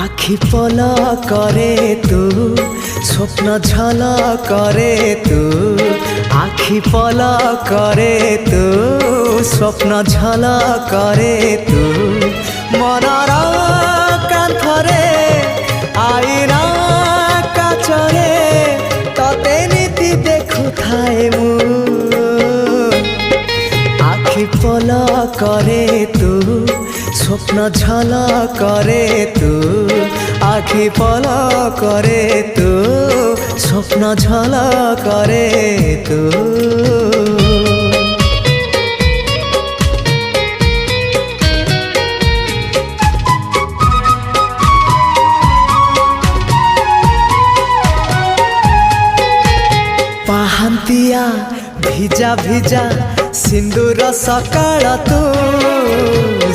আখি পলা করে তু স্বপ্ন ঝলা করে তু আখি পলা করে তু স্বপ্ন ঝলা করে তু মনর কান্থরে আইনা কাচরে ততে নীতি দেখুথায়ে মু আখি পলা করে তু স্বপ্ন ঝলা করে তু আখি পলা করে তু স্বপ্ন ঝলা করে তু ପାହାନ୍ତିଆ ଭିଜା ଭିଜା ସିନ୍ଦୁର ସକାଳ ତୁ